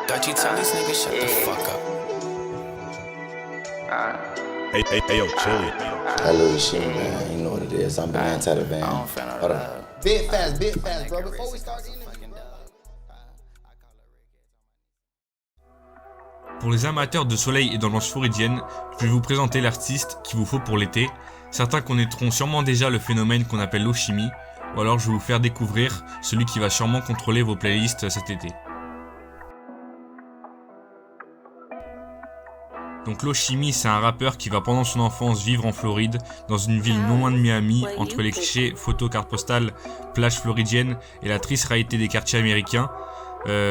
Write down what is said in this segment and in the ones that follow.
Got you tell these niggas shut the fuck up. Hey, yo, chillin'. I love shit, man. You know what it is. I'm behind the van. Hold on. Bit fast, bro. Before we start eating. Pour les amateurs de soleil et d'ambiance floridienne, je vais vous présenter l'artiste qu'il vous faut pour l'été. Certains connaîtront sûrement déjà le phénomène qu'on appelle l'eau chimie, ou alors je vais vous faire découvrir celui qui va sûrement contrôler vos playlists cet été. Donc l'eau chimie, c'est un rappeur qui va pendant son enfance vivre en Floride, dans une ville non loin de Miami, entre les clichés photos cartes postales, plages floridiennes et la triste réalité des quartiers américains.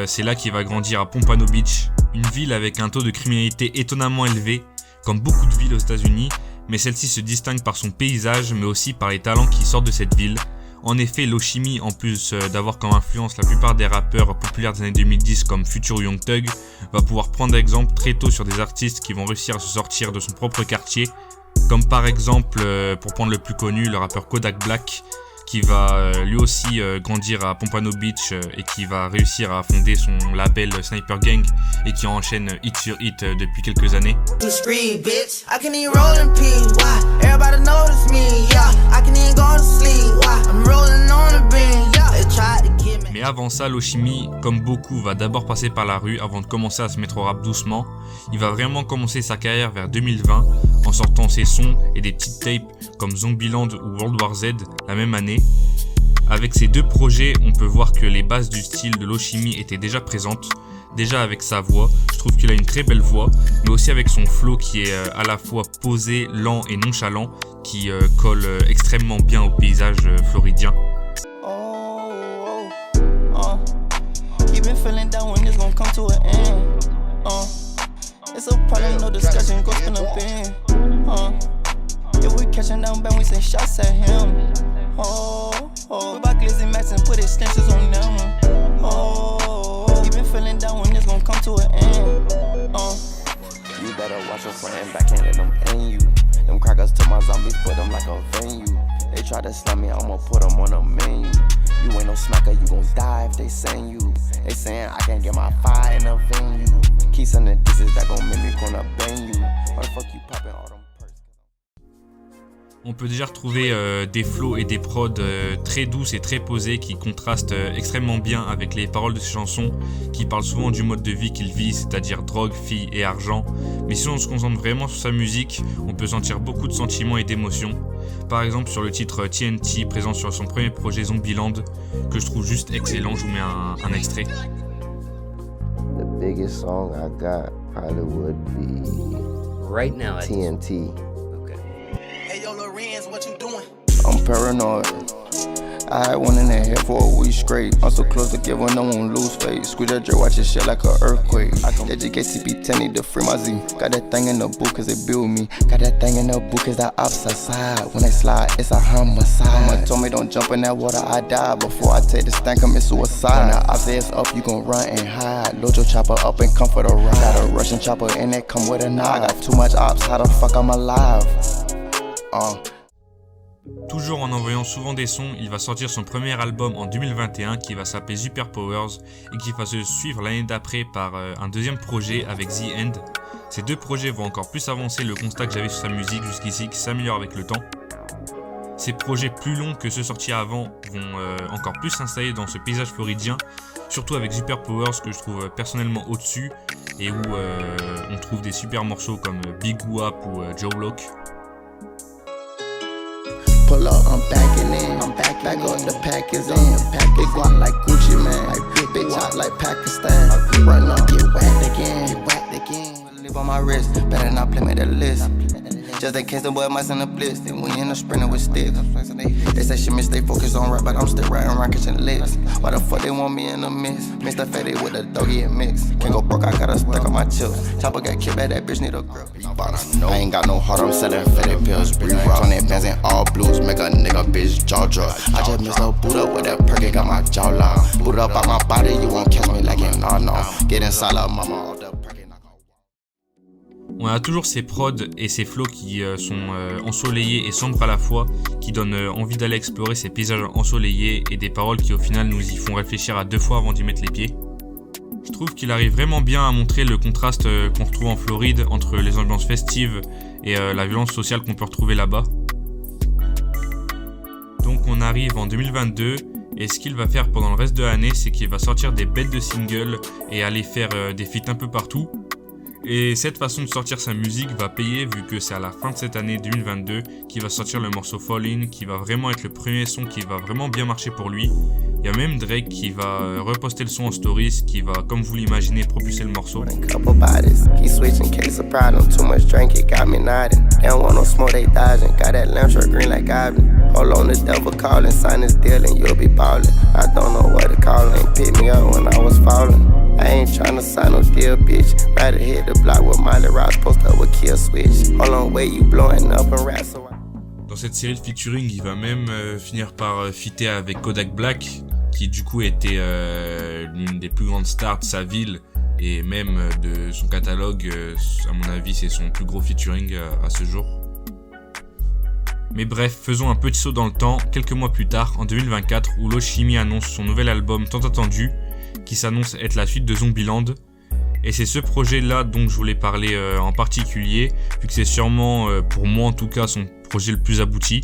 C'est là qu'il va grandir à Pompano Beach, une ville avec un taux de criminalité étonnamment élevé, comme beaucoup de villes aux États-Unis, mais celle-ci se distingue par son paysage, mais aussi par les talents qui sortent de cette ville. En effet, l'eau chimie, en plus d'avoir comme influence la plupart des rappeurs populaires des années 2010 comme Future ou Young Thug, va pouvoir prendre exemple très tôt sur des artistes qui vont réussir à se sortir de son propre quartier, comme par exemple, pour prendre le plus connu, le rappeur Kodak Black, qui va lui aussi grandir à Pompano Beach et qui va réussir à fonder son label Sniper Gang et qui enchaîne hit sur hit depuis quelques années. Mais avant ça, l'eau chimie, comme beaucoup, va d'abord passer par la rue avant de commencer à se mettre au rap doucement. Il va vraiment commencer sa carrière vers 2020 en sortant ses sons et des petites tapes comme Zombieland ou World War Z la même année. Avec ces deux projets, on peut voir que les bases du style de l'eau chimie étaient déjà présentes. Déjà avec sa voix, je trouve qu'il a une très belle voix, mais aussi avec son flow qui est à la fois posé, lent et nonchalant, qui colle extrêmement bien au paysage floridien. Feeling down when it's gon' come to an end. It's a problem, no discussion, go spin a bin. If we catching down bad, we send shots at him. We buy Glizzy Max and put extensions on them. You been feeling down when it's gon' come to an end. You better watch your front and back, can't let them end you. Them crackers to my zombies, put them like a venue. They try to slam me, I'ma put them on a menu. You ain't no smacker, you gon' die if they send you. They saying I can't get my fire in a venue. Keep sending disses that gon' make me gonna bang you. Why the fuck you poppin' all them perks? On peut déjà retrouver des flows et des prods très douces et très posées qui contrastent extrêmement bien avec les paroles de ses chansons qui parlent souvent du mode de vie qu'il vit, c'est-à-dire drogue, filles et argent. Mais si on se concentre vraiment sur sa musique, on peut sentir beaucoup de sentiments et d'émotions. Par exemple sur le titre TNT présent sur son premier projet Zombieland que je trouve juste excellent, je vous mets un extrait. The biggest song I got probably would be right now TNT. Okay. Hey yo, Lorenz, what you doing? I'm paranoid. I had one in the head for a week straight. I'm so close to giving, no one lose face. Squeeze that drip, watch this shit like an earthquake. I can educate CP10, need to free my Z. Got that thing in the boot cause they build me. Got that thing in the boot cause that ops outside. When they slide, it's a homicide. Mama told me don't jump in that water, I die. Before I take this thing, commit suicide. When the ops say it's up, you gon' run and hide. Load your chopper up and come for the ride. Got a Russian chopper and it come with a knife. I got too much ops, how the fuck I'm alive? Toujours en envoyant souvent des sons, il va sortir son premier album en 2021 qui va s'appeler Super Powers et qui va se suivre l'année d'après par un deuxième projet avec The End. Ces deux projets vont encore plus avancer le constat que j'avais sur sa musique jusqu'ici qui s'améliore avec le temps. Ces projets plus longs que ceux sortis avant vont encore plus s'installer dans ce paysage floridien, surtout avec Super Powers que je trouve personnellement au-dessus et où on trouve des super morceaux comme Big Wap ou Joe Block. Pull up, I'm backing in. Back up, the pack is in. Big guap like Gucci man. Bitch out like Pakistan. Run up, get whacked again. Leave on my wrist, better not play me the list. Just in case the boy might send a blitz. Then we in a sprinter with sticks. They say she miss, they focus on rap, but I'm still riding around catching licks. Why the fuck they want me in the mix? Mix the fatty with the doggy and mix. Can't go broke, I gotta stack on my chips. Chopper got killed, that bitch need a grip. I ain't got no heart, I'm selling fatty pills. Re-rock 20 bands in all blues, make a nigga bitch jaw drop. I just mixed up boot up with that perk, it got my jaw locked. Boot up out my body, you won't catch me like it, no. Get inside la mama, all the perk. On a toujours ces prods et ces flows qui sont ensoleillés et sombres à la fois, qui donnent envie d'aller explorer ces paysages ensoleillés et des paroles qui au final nous y font réfléchir à deux fois avant d'y mettre les pieds. Je trouve qu'il arrive vraiment bien à montrer le contraste qu'on retrouve en Floride entre les ambiances festives et la violence sociale qu'on peut retrouver là-bas. Donc on arrive en 2022 et ce qu'il va faire pendant le reste de l'année, c'est qu'il va sortir des bêtes de singles et aller faire des feats un peu partout. Et cette façon de sortir sa musique va payer vu que c'est à la fin de cette année 2022 qu'il va sortir le morceau Fall In, qui va vraiment être le premier son qui va vraiment bien marcher pour lui. Il y a même Drake qui va reposter le son en stories, qui va, comme vous l'imaginez, propulser le morceau. I ain't tryna sign no deal, bitch. Rather hit the block with Miley Ross, post up with Kill Switch. Hold on, way you blowing up and rap so. Dans cette série de featuring, il va même finir par fitter avec Kodak Black, qui du coup était l'une des plus grandes stars de sa ville et même de son catalogue. À mon avis, c'est son plus gros featuring à ce jour. Mais bref, faisons un petit saut dans le temps, quelques mois plus tard, en 2024, où Loshimi annonce son nouvel album tant attendu, qui s'annonce être la suite de Zombieland. Et c'est ce projet-là dont je voulais parler en particulier, vu que c'est sûrement, pour moi en tout cas, son projet le plus abouti.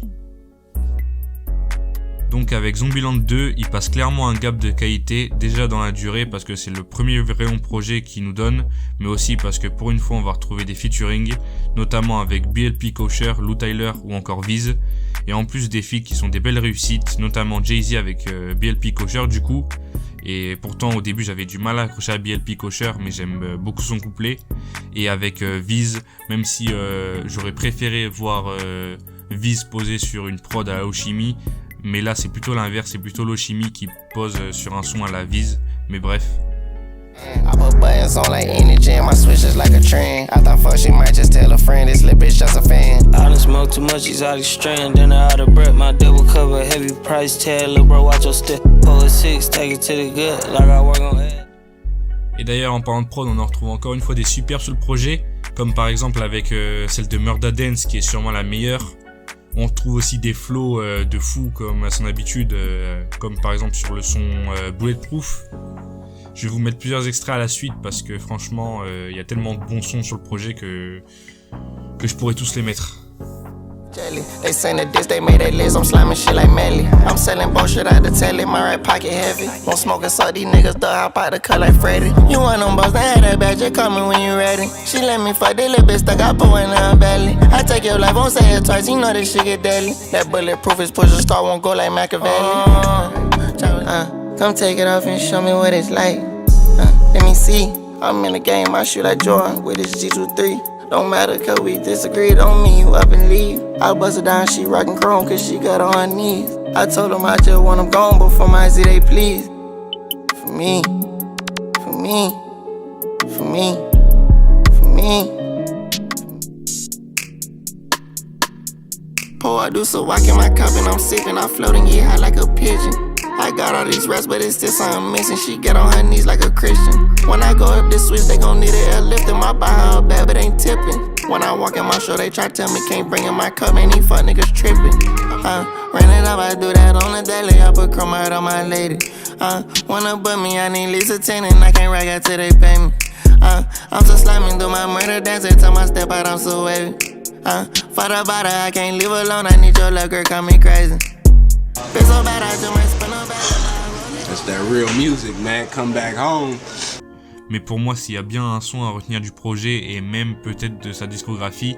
Donc avec Zombieland 2, il passe clairement un gap de qualité, déjà dans la durée, parce que c'est le premier vrai long projet qu'il nous donne, mais aussi parce que pour une fois on va retrouver des featuring, notamment avec BLP Kosher, Lou Tyler ou encore Viz, et en plus des feats qui sont des belles réussites, notamment Jay-Z avec BLP Kosher du coup. Et pourtant au début j'avais du mal à accrocher à BLP Kosher, mais j'aime beaucoup son couplet. Et avec Viz, même si j'aurais préféré voir Viz poser sur une prod à Loshimi, mais là c'est plutôt l'inverse, c'est plutôt Loshimi qui pose sur un son à la Viz, mais bref. I put buttons on like energy and my switch is like a trend. I thought fuck she might just tell a friend, this little bitch just a fan. I done smoke too much exotic strand, then I out of breath, my double cover, heavy price tag, little bro watch your step. Pull a 6, take it to the gut, like I work on head. Et d'ailleurs en parlant de prod, on en retrouve encore une fois des superbes sur le projet, comme par exemple avec celle de Murda Dance qui est sûrement la meilleure. On retrouve aussi des flows de fou comme à son habitude, comme par exemple sur le son Bulletproof. Je vais vous mettre plusieurs extraits à la suite parce que franchement, il y a tellement de bons sons sur le projet que je pourrais tous les mettre. Jelly. They send a diss, they made that list, I'm slamming shit like Melly. I'm selling bullshit out the telly, my right pocket heavy. Won't smoke and suck, these niggas duck hop out the cut like Freddy. You want them boss, they had that bad, just call me when you ready. She let me fuck, they little bitch stuck, I put in her belly. I take your life, won't say it twice, you know this shit get deadly. That bulletproof is push a star, won't go like Machiavelli. Come take it off and show me what it's like. Let me see, I'm in the game, I shoot like Jordan with this G23. Don't matter, cause we disagree, don't mean you up and leave. I bust her down, she rockin' chrome, cause she got on her knees. I told them I just want them gone before my Z they please. For me, for me, for me, for me. Pour I do so walk in my cup and I'm sippin', I'm floating, get high like a pigeon. I got all these reps, but it's still something missing. She get on her knees like a Christian. When I go up this switch, they gon' need an airlift. And my buy her a bag, but ain't tipping. When I walk in my show, they try to tell me can't bring in my cup. Man, these fuck niggas tripping. Ran it up, I do that on the daily. I put chrome out on my lady. Wanna butt me, I need least a 10 and I can't rag out till they pay me. I'm so slamming, do my murder dance. Every time I step out, I'm so wavy. Fight about it, I can't leave alone. I need your love, girl, call me crazy. That's that real music, man. Come back home. Mais pour moi, s'il y a bien un son à retenir du projet et même peut-être de sa discographie,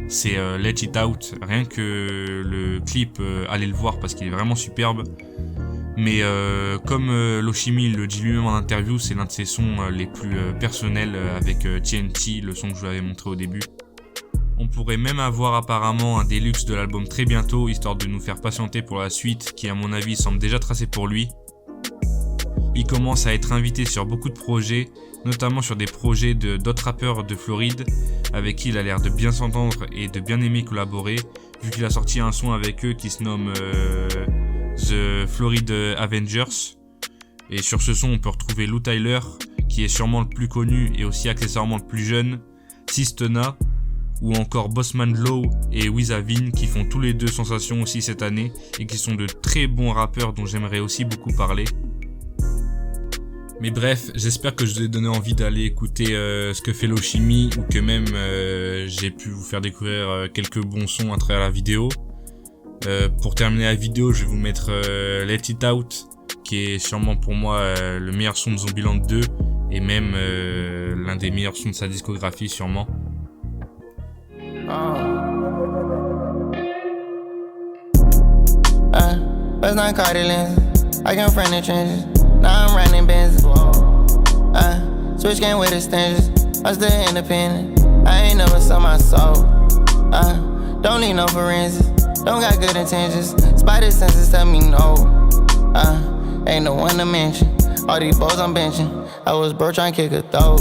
c'est Let It Out. Rien que le clip, allez le voir parce qu'il est vraiment superbe. Mais comme Loshimi le dit lui-même en interview, c'est l'un de ses sons les plus personnels avec TNT, le son que je vous avais montré au début. On pourrait même avoir apparemment un deluxe de l'album très bientôt, histoire de nous faire patienter pour la suite, qui à mon avis semble déjà tracée pour lui. Il commence à être invité sur beaucoup de projets, notamment sur des projets d'autres rappeurs de Floride, avec qui il a l'air de bien s'entendre et de bien aimer collaborer, vu qu'il a sorti un son avec eux qui se nomme The Floride Avengers. Et sur ce son, on peut retrouver Lou Tyler, qui est sûrement le plus connu et aussi accessoirement le plus jeune, Sistona, ou encore Bossman Low et Wizavin qui font tous les deux sensation aussi cette année et qui sont de très bons rappeurs dont j'aimerais aussi beaucoup parler. Mais bref, j'espère que je vous ai donné envie d'aller écouter ce que fait Loshimi, ou que même j'ai pu vous faire découvrir quelques bons sons à travers la vidéo. Pour terminer la vidéo, je vais vous mettre Let It Out, qui est sûrement pour moi le meilleur son de Zombieland 2, et même l'un des meilleurs sons de sa discographie sûrement. First night Cardi lenses, I can friend the trenches. Now I'm running Benz. Switch game with extensions. I'm still independent. I ain't never sold my soul. Don't need no forensics. Don't got good intentions. Spider senses tell me no. Ain't no one to mention. All these balls I'm benching. I was broke trying to kick a throat.